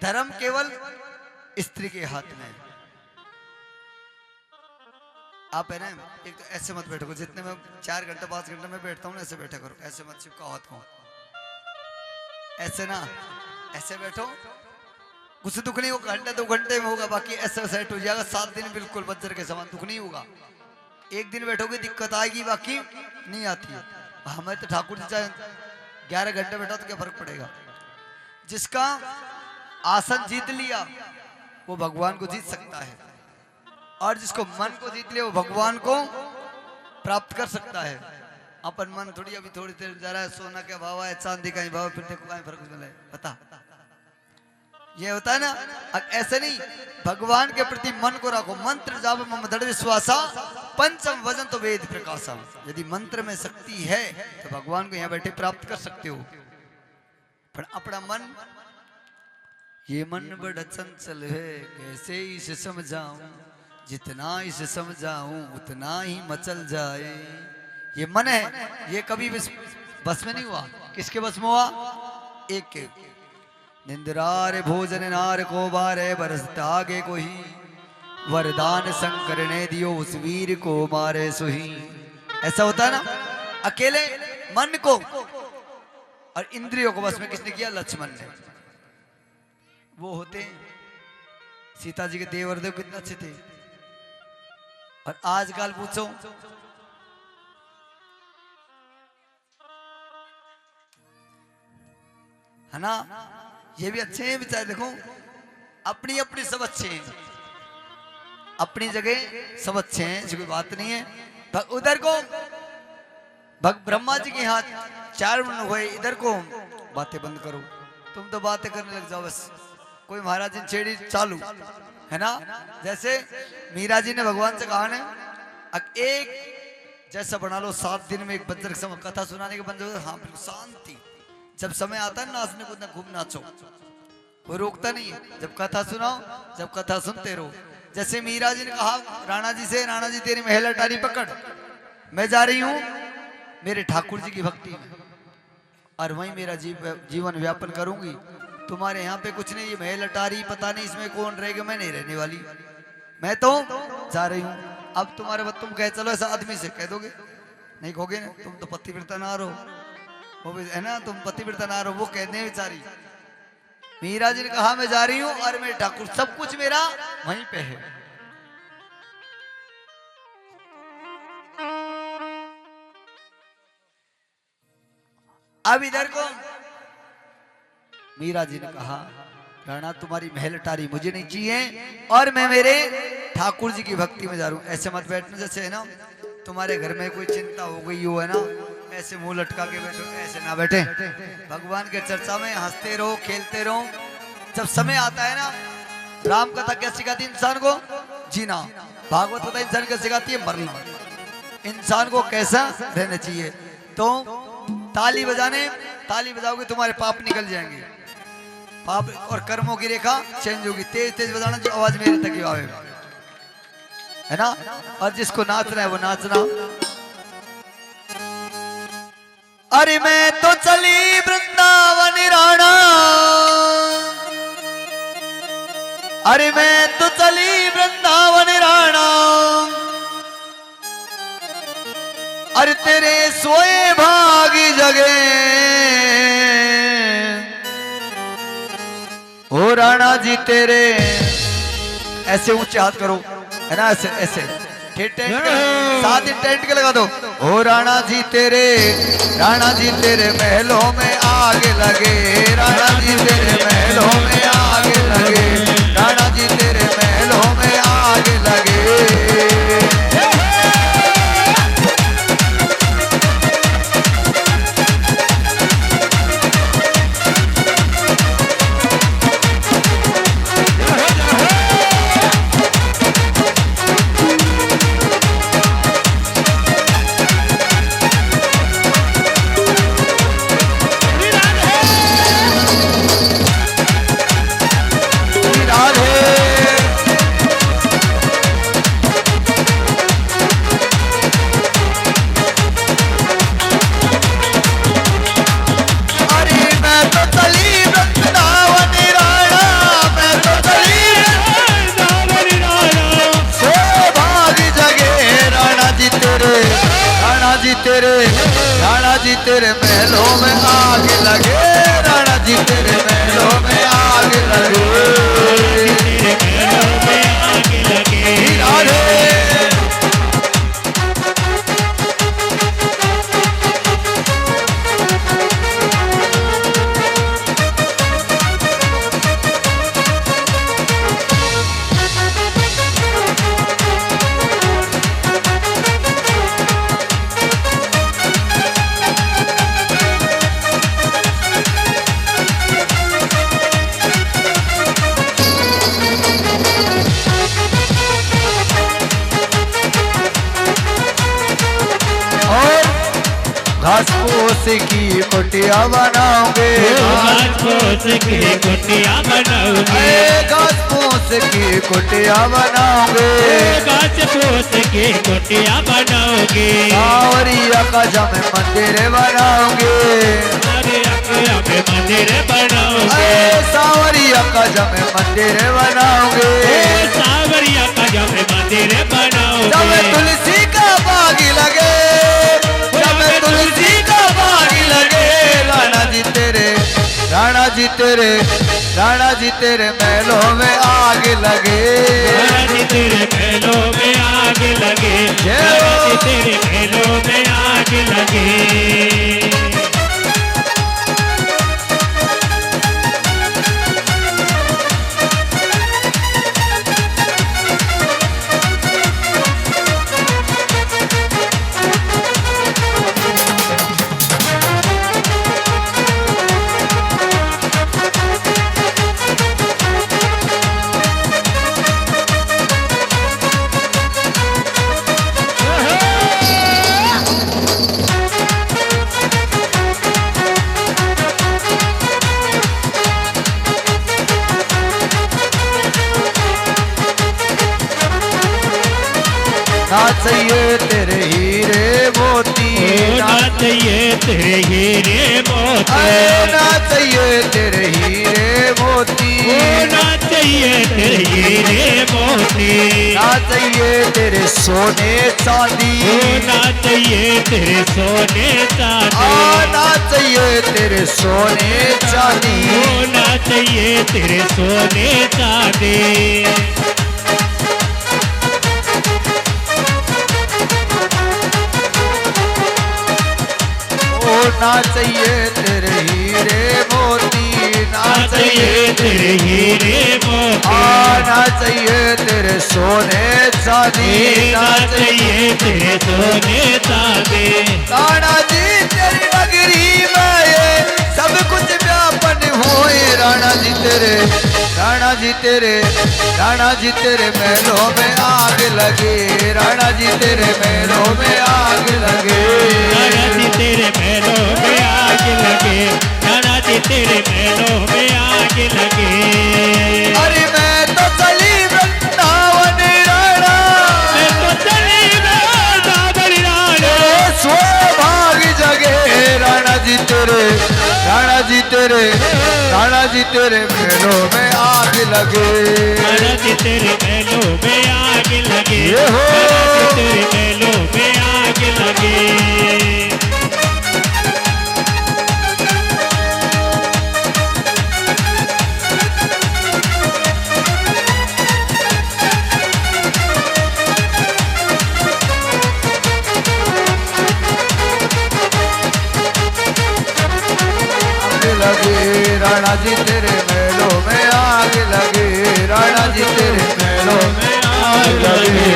[SPEAKER 1] धर्म केवल स्त्री के हाथ में। आप है ना, एक तो ऐसे मत बैठो, जितने में 4 घंटे 5 घंटे में बैठता हूँ ना, ऐसे बैठा करो, ऐसे मत चिपकाओ हाथ को, ऐसे ना, ऐसे बैठो। कुछ दुख नहीं होगा, घंटे 2 घंटे में होगा, बाकी ऐसा सेट हो जाएगा। 7 दिन बिल्कुल बज्जर के समान, दुख नहीं होगा। एक दिन बैठोगे दिक्कत आएगी, बाकी नहीं आती है। हमें तो ठाकुर जी चाहे 11 घंटे बैठा तो क्या फर्क पड़ेगा? जिसका आसन जीत लिया वो भगवान को जीत सकता है, और जिसको मन को जीत लिया वो भगवान को प्राप्त कर सकता है। अपन मन थोड़ी अभी थोड़ी देर जा रहा है, सोना क्या भाव है, चांदी का ही भाव, फिर देखो कहीं फर्क मिला है, बता। ये होता है ना। ऐसे नहीं, भगवान के प्रति मन को रखो। मंत्र जाप मम दृढ़ विश्वासा, पंचम वजन तो वेद प्रकाशा। यदि मंत्र में शक्ति है तो भगवान को यहाँ बैठे प्राप्त कर सकते हो। पर अपना मन, ये मन बड़ा चंचल है, कैसे इसे समझाऊं, जितना इसे समझाऊं उतना ही मचल जाए। ये मन है, ये कभी बस में नहीं हुआ। किसके बस में हुआ? एक के। निंद्रार भोजन नार को बारे बरसता आगे को ही, वरदान शंकर ने दियो उस वीर को मारे सुही। ऐसा होता है ना। अकेले मन को और इंद्रियों को बस में किसने किया? लक्ष्मण ने। वो होते हैं सीता जी के देवर देव कितने अच्छे थे। और आजकल पूछो है ना, ये भी अच्छे हैं बेचारे। देखो अपनी अपनी सब अच्छे हैं, अपनी जगह सब अच्छे हैं, ऐसी कोई बात नहीं है। उधर को ब्रह्मा जी के हाथ 4 मन हुए, इधर को बातें बंद करो, तुम तो बातें करने लग जाओ बस। कोई महाराज जी छेड़ी चालू है ना। जैसे मीरा जी ने भगवान से कहा ना, एक जैसा बना लो 7 दिन में एक बज्र के समय कथा सुनाने के बंद। हाँ बिल्कुल शांति। जब समय आता है नाचने कूदना खूब नाचो, कोई रोकता नहीं है। जब कथा सुनाओ, जब कथा सुनते रहो। जैसे मीरा जी ने कहा राणा जी से, राणा जी तेरी महल अटारी पकड़, मैं जा रही हूँ मेरे ठाकुर जी की भक्ति में, और वहीं मेरा जीवन व्यापन करूंगी। तुम्हारे यहाँ पे कुछ नहीं, ये महल अटारी पता नहीं इसमें कौन रहेगा, मैं नहीं रहने वाली, मैं तो जा रही हूँ। अब तुम्हारे बाद तुम कह चलो ऐसा आदमी से कह दोगे, नहीं कहोगे ना, तुम तो पतिव्रता ना रहो, वो भी है ना, तुम पतिव्रता ना रहो, वो कहने बेचारी। मीरा जी ने कहा मैं जा रही हूँ और मेरे ठाकुर सब कुछ मेरा वहीं पे है। अब इधर को मीरा जी ने कहा राणा तुम्हारी महल अटारी मुझे नहीं चाहिए, और मैं मेरे ठाकुर जी की भक्ति में जा रहा हूँ। ऐसे मत बैठना जैसे है ना तुम्हारे घर में कोई चिंता हो गई हो, है ना, ऐसे मुंह लटका के बैठो, ऐसे ना बैठे। भगवान के चर्चा में हंसते रहो, खेलते रहो। जब समय आता है ना, राम कथा क्या सिखाती है इंसान को? जीना। भागवत कथा इंसान क्या सिखाती है? मरना। इंसान को कैसा रहना चाहिए। तो ताली बजाओगे तुम्हारे पाप निकल जाएंगे, पाप और कर्मों की रेखा चेंज होगी। तेज तेज बजाना जो आवाज मेरे तक ही आवे, है ना। और जिसको नाचना है वो नाचना। अरे मैं तो चली वृंदावन राणा, अरे मैं तो चली वृंदावन राणा, अरे तेरे सोए भागी जगे ओ राणा जी तेरे। ऐसे ऊंचे हाथ करो, है ना, ऐसे ऐसे टेंट साथ ही टेंट के लगा दो। ओ राणा जी तेरे महलों में आग लगे, राणा जी तेरे महलों में आग लगे, राणा जी तेरे महलों में आग लगे। राणा जी तेरे महलों में आग लगे, राणा जी तेरे महलों में आग लगे, तेरे महलों में आग लगे। घास फूस की कुटिया बनाओगे, घास फूस की कुटिया बनाओगे, घास फूस की कुटिया बनाओगे, घास फूस की कुटिया बनाओगे। सावरिया का जम मंदिर बनाओगे, मंदिर बनाओगे, सावरिया का जम मंदिर बनाओगे, सावरिया का जम मंदिर बनाओगे। जब तुलसी का बाग लगे, तुलसी का बाग लगे, राणा जी तेरे महलों में आग लगे।
[SPEAKER 2] राणा जी तेरे महलों में आग लगे, राणा जी तेरे महलों में आग लगे।
[SPEAKER 1] ना चाहिए तेरे हीरे मोती,
[SPEAKER 2] ना चाहिए तेरे हीरे मोती,
[SPEAKER 1] ना चाहिए तेरे हीरे मोती,
[SPEAKER 2] ना चाहिए तेरे हीरे मोती,
[SPEAKER 1] ना चाहिए तेरे सोने चांदी,
[SPEAKER 2] ना चाहिए तेरे सोने चांदी,
[SPEAKER 1] ना चाहिए तेरे सोने चांदी,
[SPEAKER 2] ना चाहिए तेरे सोने चांदी।
[SPEAKER 1] ना चाहिए तेरे हीरे मोती, ना
[SPEAKER 2] चाहिए तेरे हीरे मोती,
[SPEAKER 1] ना चाहिए तेरे सोने चांदी,
[SPEAKER 2] ना चाहिए तेरे सोने चांदी।
[SPEAKER 1] राणा जी तेरी नगरी में ये सब कुछ व्यापन होए। राणा जी तेरे महलों में आग लगे। राणा जी तेरे महलों में आग लगे।
[SPEAKER 2] राणा जी तेरे महलों में आग लगे, राणा जी तेरे महलों में आग लगे।
[SPEAKER 1] अरे मैं तो चली वृंदावन राणा,
[SPEAKER 2] मैं तो चली वृंदावन राणा,
[SPEAKER 1] स्वभाग जगे। राणा जी तेरे महलों में आग लगे।
[SPEAKER 2] राणा जी तेरे महलों में आग लगे,
[SPEAKER 1] ये हो।
[SPEAKER 2] राणा जी तेरे महलों में आग लगे।
[SPEAKER 1] राणा जी तेरे महलों में आग लगे। राणा जी तेरे महलों में आग लगे।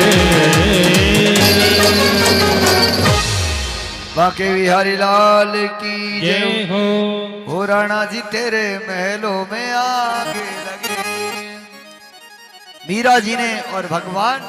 [SPEAKER 1] बाके बिहारी लाल की जय हो। राणा जी तेरे महलों में आग लगे। मीरा जी ने और भगवान